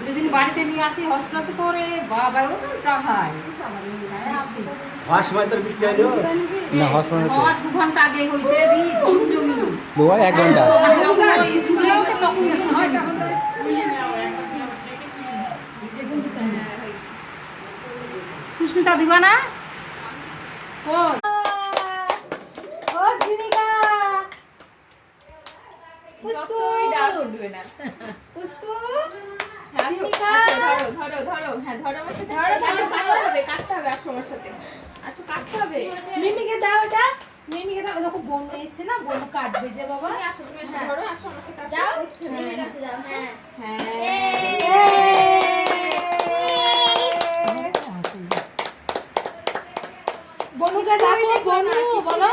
যেদিন বাড়িতে নিয়ে আসি হসপিটাল করে বাবা ও তো চাহায় হওয়ার সময় তোর বৃষ্টি হলো না হওয়ার সময় হচ্ছে 2 ঘন্টা আগে হয়েছে জমি বাবা 1 ঘন্টা সুস্মিতা দিবা না মিমিকে দাও এটা মিমিকে দাও দেখো বোন এসেছে না বোন কাটবে যে বাবা বনুকে ডাকো বনু বলো